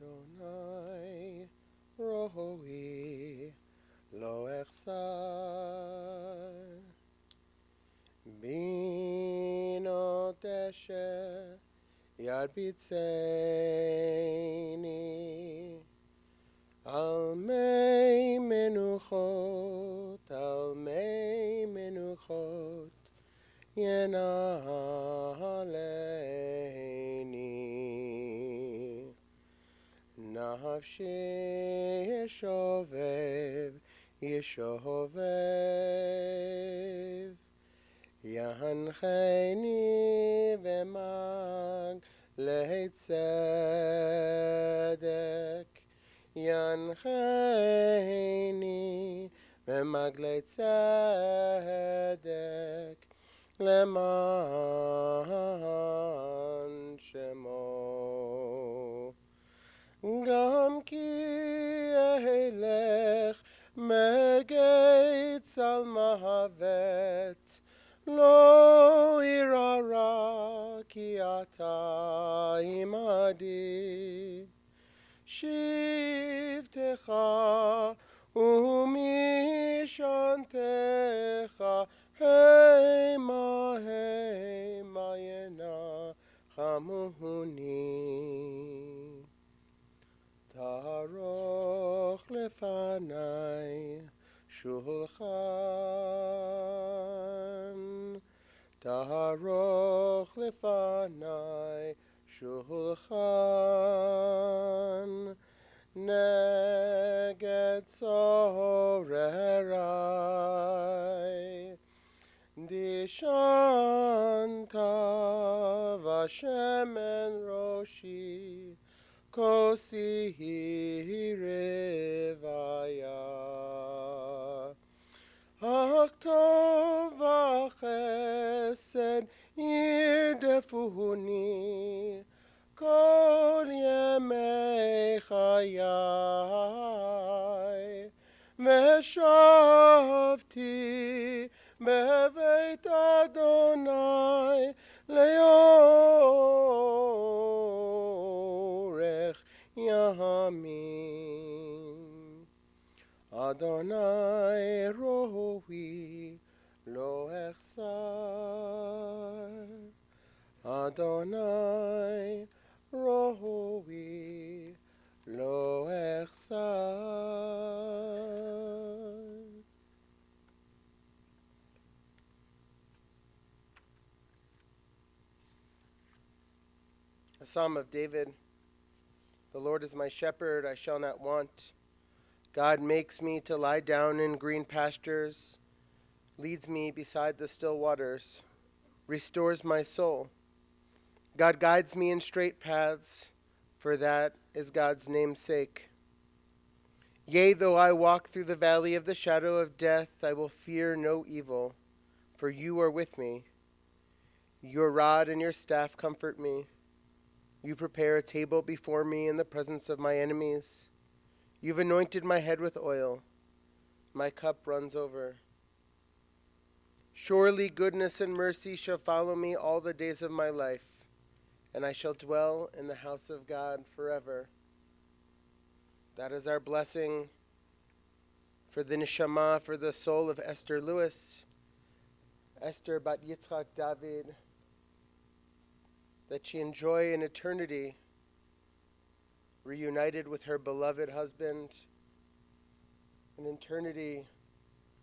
Adonai rohi lo echsar bino teshe yad bitzeini al mei menuchot Yenaleini Nafshi Yeshovev Yancheni V'mag Le'tzedek Yancheni V'mag Le'tzedek Leman Shemo Gam ki elech Megetz al Mahavet Lo irara ki ata imadi Shivtecha umishantecha Hema yena chamuhuni Taroch lefanai shulchan Taroch lefanai shulchan Neged zorerai Dishanta v'shemen roshi kosi revaya Achtov v'chesed yirdefuhuni kol yemei chayai Veshavti beveit Adonai leorech yamim Adonai rohi lo echsar Adonai rohi lo echsar A Psalm of David. The Lord is my shepherd, I shall not want. God makes me to lie down in green pastures, leads me beside the still waters, restores my soul. God guides me in straight paths, for that is God's name's sake. Yea, though I walk through the valley of the shadow of death, I will fear no evil, for you are with me. Your rod and your staff comfort me. You prepare a table before me in the presence of my enemies. You've anointed my head with oil. My cup runs over. Surely goodness and mercy shall follow me all the days of my life, and I shall dwell in the house of God forever. That is our blessing for the neshama, for the soul of Esther Lewis, Esther Bat Yitzchak David, that she enjoy an eternity reunited with her beloved husband, an eternity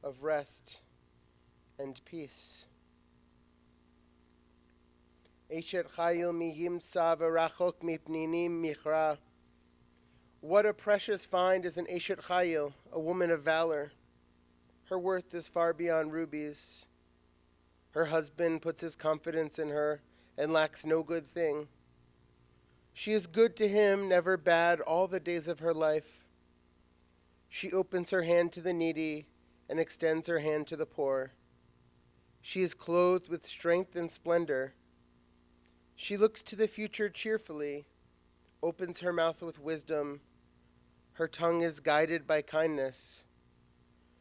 of rest and peace. Eshet chayil mi yimsa v'rachok mipninim michra. What a precious find is an Eshet chayil, a woman of valor. Her worth is far beyond rubies. Her husband puts his confidence in her and lacks no good thing. She is good to him, never bad, all the days of her life. She opens her hand to the needy and extends her hand to the poor. She is clothed with strength and splendor. She looks to the future cheerfully, opens her mouth with wisdom. Her tongue is guided by kindness.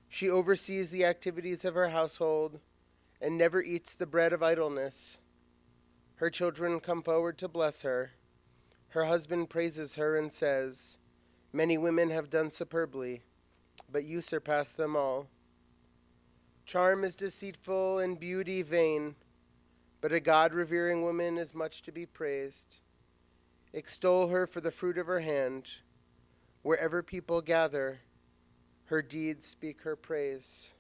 She oversees the activities of her household and never eats the bread of idleness. Her children come forward to bless her. Her husband praises her and says, "Many women have done superbly, but you surpass them all. Charm is deceitful and beauty vain, but a God-revering woman is much to be praised. Extol her for the fruit of her hand. Wherever people gather, her deeds speak her praise."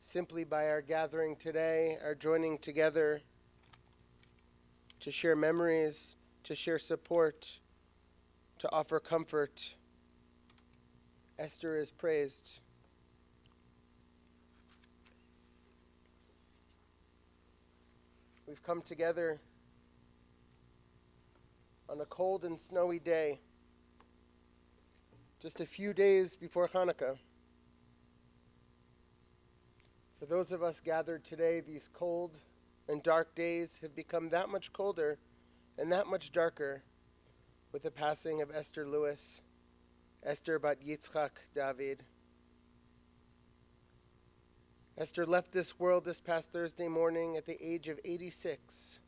Simply by our gathering today, our joining together to share memories, to share support, to offer comfort, Esther is praised. We've come together on a cold and snowy day, just a few days before Hanukkah. For those of us gathered today, these cold and dark days have become that much colder and that much darker with the passing of Esther Lewis, Esther bat Yitzchak David. Esther left this world this past Thursday morning at the age of 86.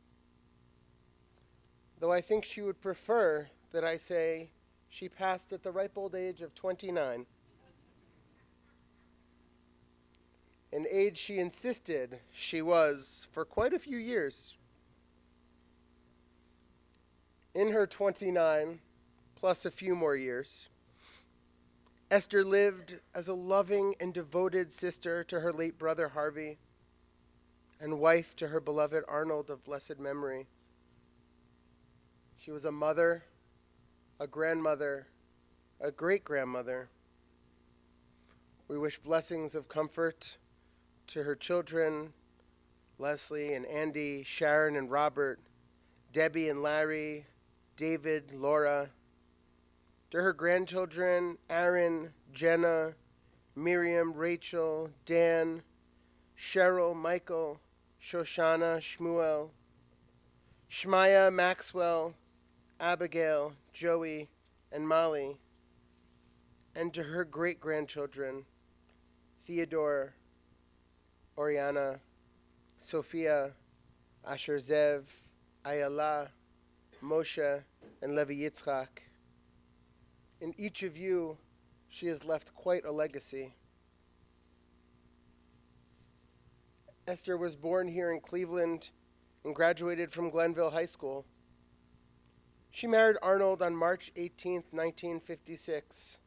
Though I think she would prefer that I say she passed at the ripe old age of 29. An age she insisted she was for quite a few years. In her 29, plus a few more years, Esther lived as a loving and devoted sister to her late brother Harvey and wife to her beloved Arnold of blessed memory. She was a mother, a grandmother, a great-grandmother. We wish blessings of comfort to her children, Leslie and Andy, Sharon and Robert, Debbie and Larry, David, Laura. To her grandchildren, Aaron, Jenna, Miriam, Rachel, Dan, Cheryl, Michael, Shoshana, Shmuel, Shmaya, Maxwell, Abigail, Joey, and Molly. And to her great-grandchildren, Theodore, Oriana, Sophia, Asher Zev, Ayala, Moshe, and Levi Yitzchak. In each of you, she has left quite a legacy. Esther was born here in Cleveland and graduated from Glenville High School. She married Arnold on March 18, 1956.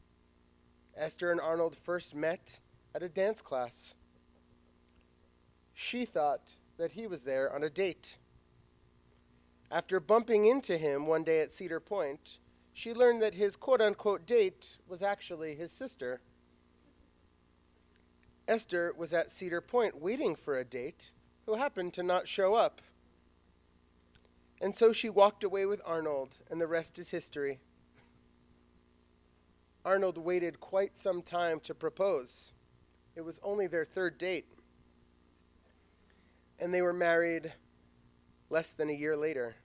Esther and Arnold first met at a dance class. She thought that he was there on a date. After bumping into him one day at Cedar Point, she learned that his quote-unquote date was actually his sister. Esther was at Cedar Point waiting for a date who happened to not show up. And so she walked away with Arnold, and the rest is history. Arnold waited quite some time to propose. It was only their third date. And they were married less than a year later.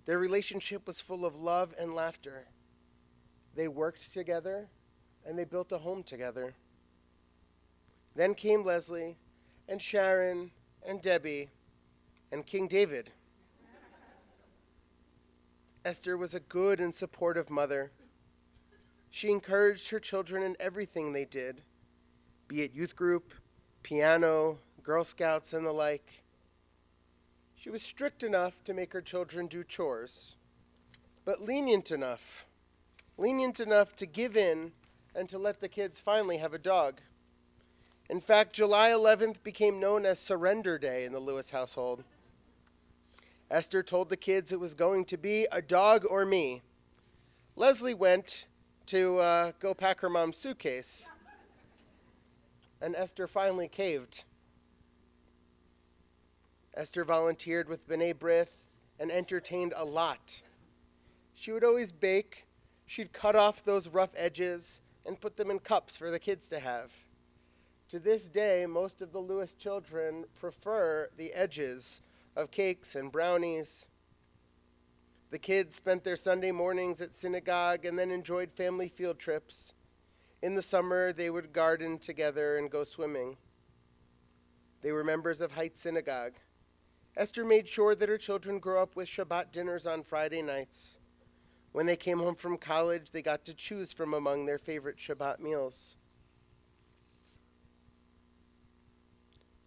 Their relationship was full of love and laughter. They worked together, and they built a home together. Then came Leslie, and Sharon, and Debbie, and King David. Esther was a good and supportive mother. She encouraged her children in everything they did, be it youth group, piano, Girl Scouts, and the like. She was strict enough to make her children do chores, but lenient enough to give in and to let the kids finally have a dog. In fact, July 11th became known as Surrender Day in the Lewis household. Esther told the kids it was going to be a dog or me. Leslie went to go pack her mom's suitcase, and Esther finally caved. Esther volunteered with B'nai B'rith and entertained a lot. She would always bake. She'd cut off those rough edges and put them in cups for the kids to have. To this day, most of the Lewis children prefer the edges of cakes and brownies. The kids spent their Sunday mornings at synagogue and then enjoyed family field trips. In the summer, they would garden together and go swimming. They were members of Heights Synagogue. Esther made sure that her children grew up with Shabbat dinners on Friday nights. When they came home from college, they got to choose from among their favorite Shabbat meals.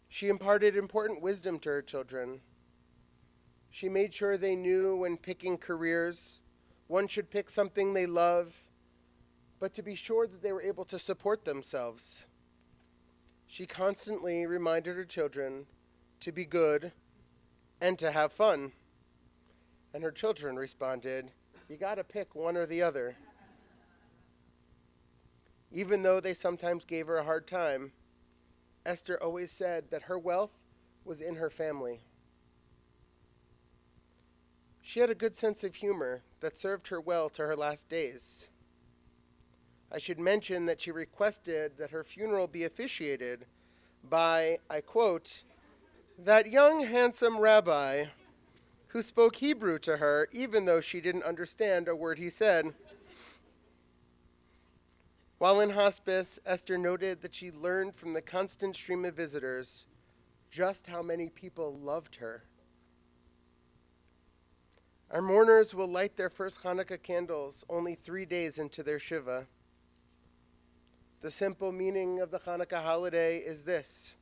She imparted important wisdom to her children. She made sure they knew when picking careers, one should pick something they love, but to be sure that they were able to support themselves. She constantly reminded her children to be good and to have fun. And her children responded, "You got to pick one or the other." Even though they sometimes gave her a hard time, Esther always said that her wealth was in her family. She had a good sense of humor that served her well to her last days. I should mention that she requested that her funeral be officiated by, I quote, "that young handsome rabbi who spoke Hebrew to her even though she didn't understand a word he said." While in hospice, Esther noted that she learned from the constant stream of visitors just how many people loved her. Our mourners will light their first Hanukkah candles only 3 days into their Shiva. The simple meaning of the Hanukkah holiday is this: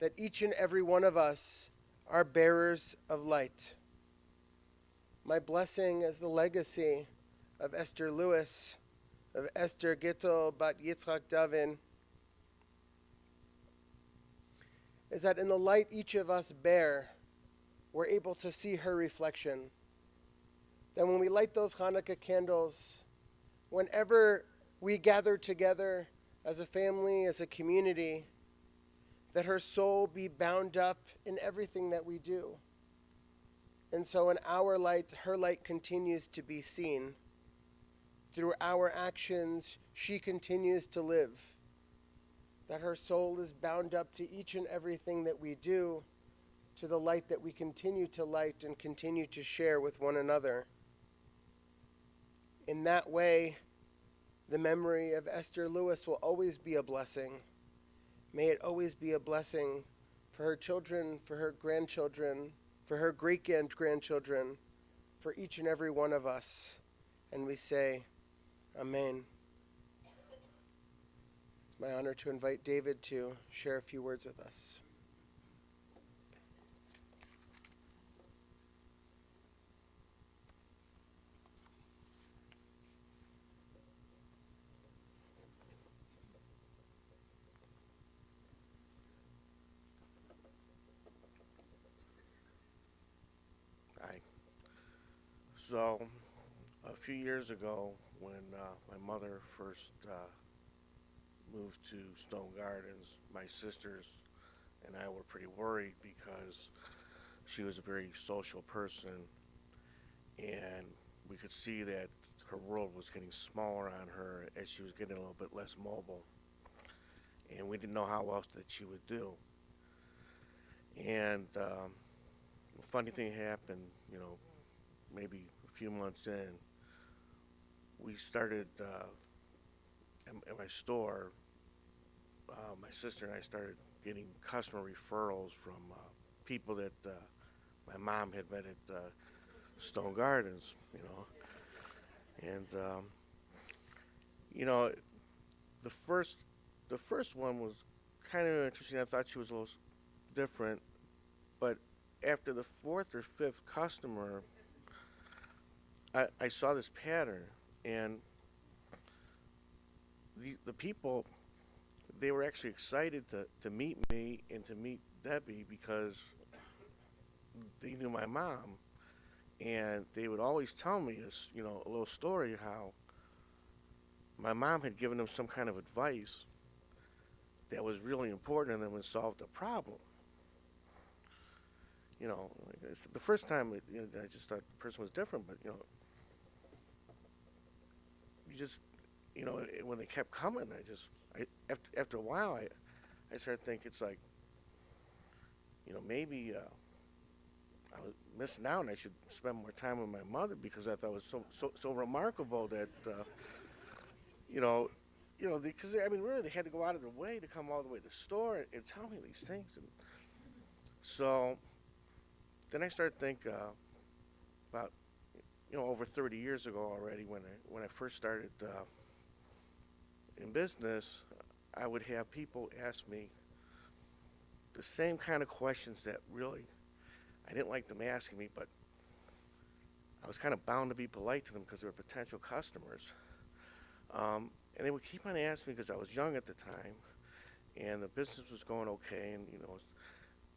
that each and every one of us are bearers of light. My blessing as the legacy of Esther Lewis, of Esther Gittel Bat Yitzchak Davin, is that in the light each of us bear, we're able to see her reflection. That when we light those Hanukkah candles, whenever we gather together as a family, as a community, that her soul be bound up in everything that we do. And so in our light, her light continues to be seen. Through our actions, she continues to live. That her soul is bound up to each and everything that we do, to the light that we continue to light and continue to share with one another. In that way, the memory of Esther Lewis will always be a blessing. May it always be a blessing for her children, for her grandchildren, for her great-grandchildren, for each and every one of us. And we say, Amen. It's my honor to invite David to share a few words with us. Hi. So, a few years ago, when my mother first moved to Stone Gardens, my sisters and I were pretty worried because she was a very social person, and we could see that her world was getting smaller on her as she was getting a little bit less mobile, and we didn't know how else that she would do. And a funny thing happened, maybe a few months in. We started at my store. My sister and I started getting customer referrals from people that my mom had met at Stone Gardens, and the first one was kind of interesting. I thought she was a little different, but after the fourth or fifth customer, I saw this pattern, and the people, they were actually excited to meet me and to meet Debbie because they knew my mom, and they would always tell me a little story how my mom had given them some kind of advice that was really important and then would solve the problem. The first time, I just thought the person was different, but you just, when they kept coming, after a while, I started thinking it's like, maybe I was missing out, and I should spend more time with my mother because I thought it was so remarkable that, because really they had to go out of their way to come all the way to the store and tell me these things, and so then I started to think about, over 30 years ago already, when I first started in business, I would have people ask me the same kind of questions that really I didn't like them asking me, but I was kind of bound to be polite to them because they were potential customers. And they would keep on asking me because I was young at the time, and the business was going okay, and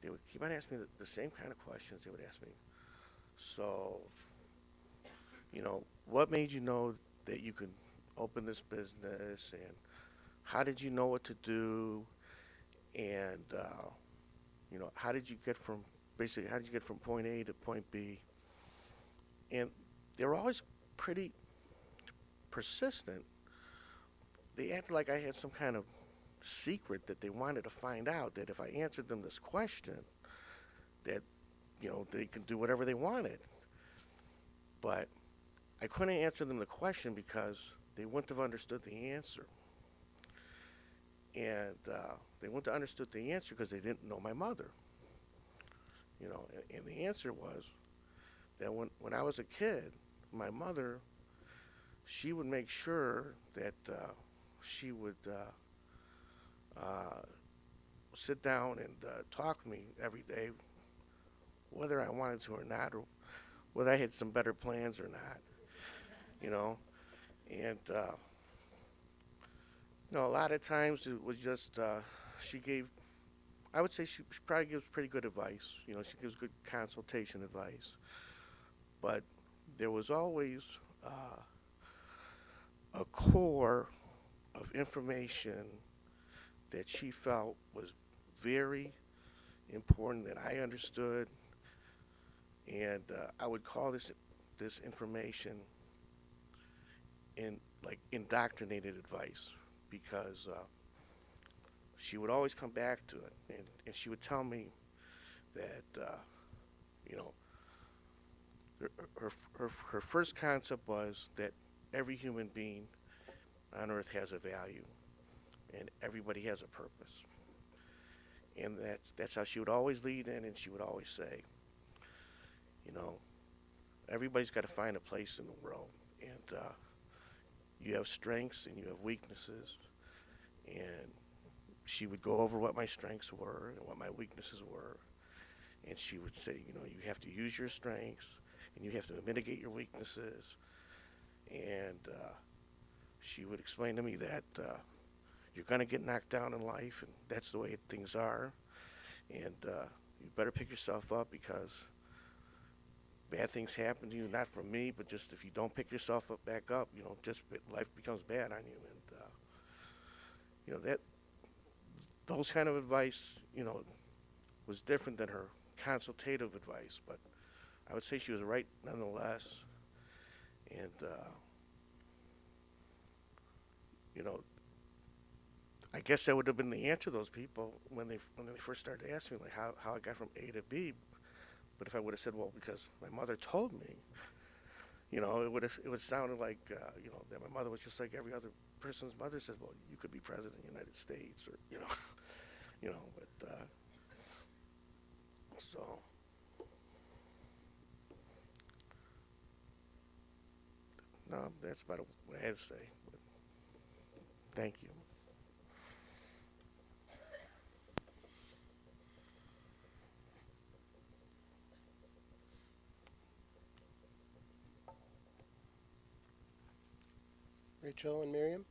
they would keep on asking me the same kind of questions they would ask me. So, what made you know that you could open this business, and how did you know what to do, and how did you get from point A to point B? And they were always pretty persistent. They acted like I had some kind of secret that they wanted to find out, that if I answered them this question, that they could do whatever they wanted. But I couldn't answer them the question because they wouldn't have understood the answer. And they wouldn't have understood the answer because they didn't know my mother. And the answer was that when I was a kid, my mother, she would make sure that she would sit down and talk to me every day, whether I wanted to or not, or whether I had some better plans or not, And, a lot of times it was just, I would say she probably gives pretty good advice. She gives good consultation advice. But there was always a core of information that she felt was very important that I understood, and I would call this information indoctrinated advice, because she would always come back to it, and she would tell me that her first concept was that every human being on earth has a value, and everybody has a purpose. And that's how she would always lead in, and she would always say, everybody's got to find a place in the world, and you have strengths and you have weaknesses. And she would go over what my strengths were and what my weaknesses were, and she would say, you have to use your strengths and you have to mitigate your weaknesses. And she would explain to me that you're going to get knocked down in life, and that's the way things are, and you better pick yourself up, because bad things happen to you, not from me, but just if you don't pick yourself back up, just life becomes bad on you. And that those kind of advice, was different than her consultative advice, but I would say she was right nonetheless. And I guess that would have been the answer to those people when they first started asking me, like, how I got from A to B. But if I would have said, well, because my mother told me, it would sounded like that my mother was just like every other person's mother says, well, you could be president of the United States, or but so. No, that's about what I had to say. But thank you. Rachel and Miriam?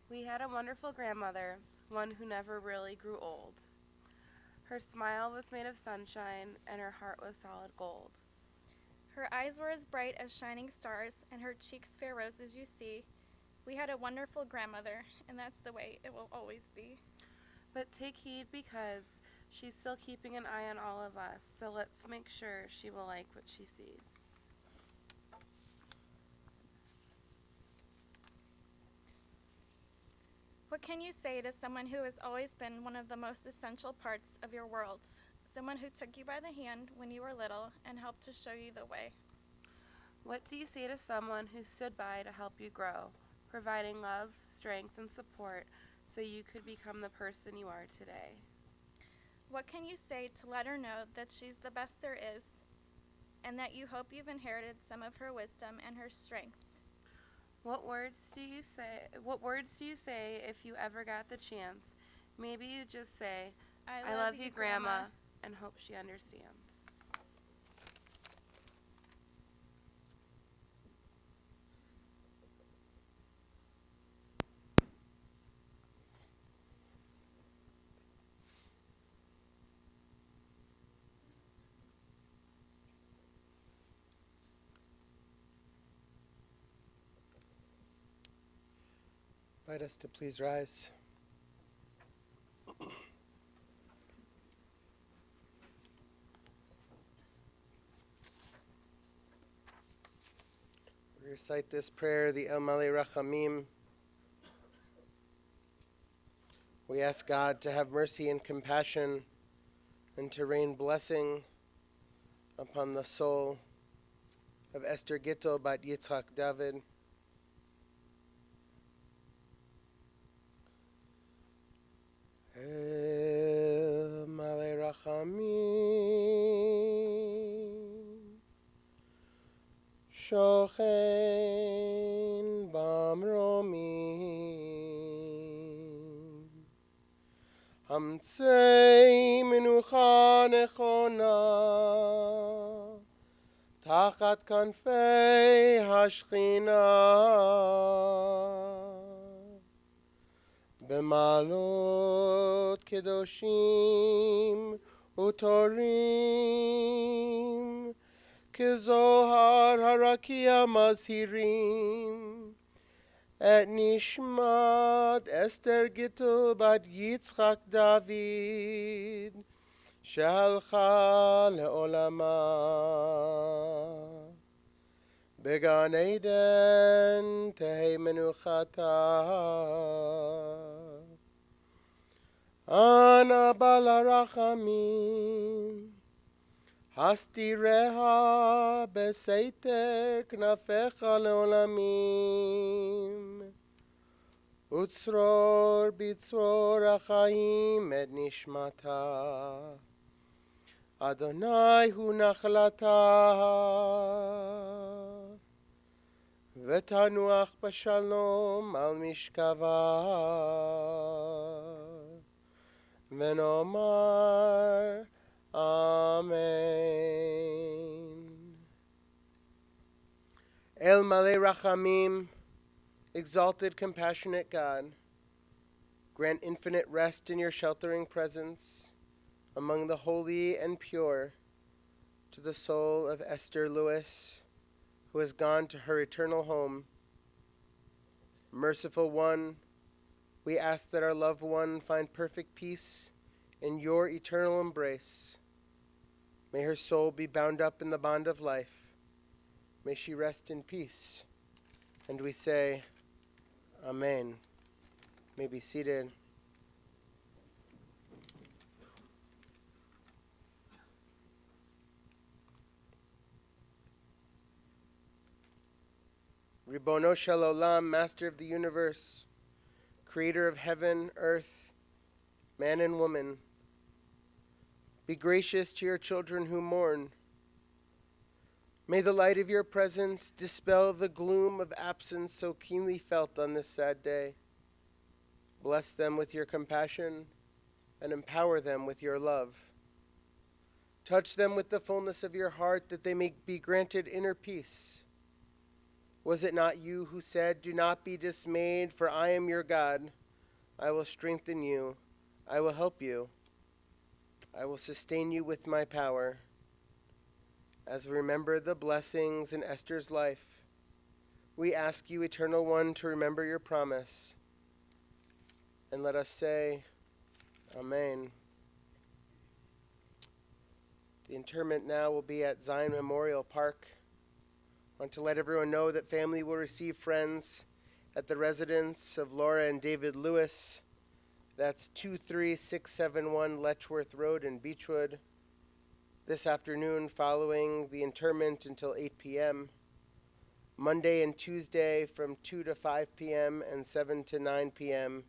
We had a wonderful grandmother, one who never really grew old. Her smile was made of sunshine, and her heart was solid gold. Her eyes were as bright as shining stars, and her cheeks fair roses you see. We had a wonderful grandmother, and that's the way it will always be. But take heed, because she's still keeping an eye on all of us, so let's make sure she will like what she sees. What can you say to someone who has always been one of the most essential parts of your world? Someone who took you by the hand when you were little and helped to show you the way. What do you say to someone who stood by to help you grow, providing love, strength, and support so you could become the person you are today? What can you say to let her know that she's the best there is and that you hope you've inherited some of her wisdom and her strength? What words do you say if you ever got the chance? Maybe you just say, I love you, Grandma, and hope she understands. Invite us to please rise. We recite this prayer, the El Malei Rachamim. We ask God to have mercy and compassion and to rain blessing upon the soul of Esther Gittel bat Yitzchak David. El Malei Rachamim Shochen Bamromim Hamtzei Menucha Nechona Tachat Kanfei Hashchina B'malot kedoshim utorim kezohar harakia mazhirim et nishmat Esther Gittel bat Yitzchak David shehalcha le'olama Began Eden tehei menuchata Ana balarachamim Hastireha beseiter knafecha leolamim Utzror bitzror achaim et nishmata Adonai hu nachlata ותנוח בשלום על משכבה ונאמר אמן. El Malei Rachamim, exalted, compassionate God, grant infinite rest in your sheltering presence among the holy and pure to the soul of Esther Lewis, who has gone to her eternal home. Merciful One, we ask that our loved one find perfect peace in your eternal embrace. May her soul be bound up in the bond of life. May she rest in peace. And we say, Amen. May be seated. Ribono Shel Olam, Master of the Universe, Creator of heaven, earth, man and woman, be gracious to your children who mourn. May the light of your presence dispel the gloom of absence so keenly felt on this sad day. Bless them with your compassion and empower them with your love. Touch them with the fullness of your heart that they may be granted inner peace. Was it not you who said, "Do not be dismayed, for I am your God. I will strengthen you. I will help you. I will sustain you with my power." As we remember the blessings in Esther's life, we ask you, Eternal One, to remember your promise. And let us say, Amen. The interment now will be at Zion Memorial Park. I want to let everyone know that family will receive friends at the residence of Laura and David Lewis. That's 23671 Letchworth Road in Beechwood. This afternoon following the interment until 8 p.m. Monday and Tuesday from 2 to 5 p.m. and 7 to 9 p.m.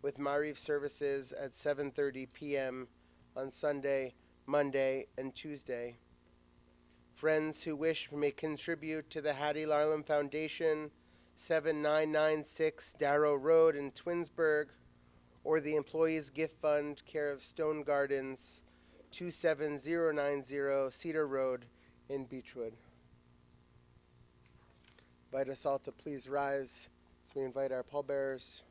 with Mariv services at 7:30 p.m. on Sunday, Monday, and Tuesday. Friends who wish may contribute to the Hattie Larlam Foundation, 7996 Darrow Road in Twinsburg, or the Employees Gift Fund, care of Stone Gardens, 27090 Cedar Road in Beechwood. Invite us all to please rise as we invite our pallbearers.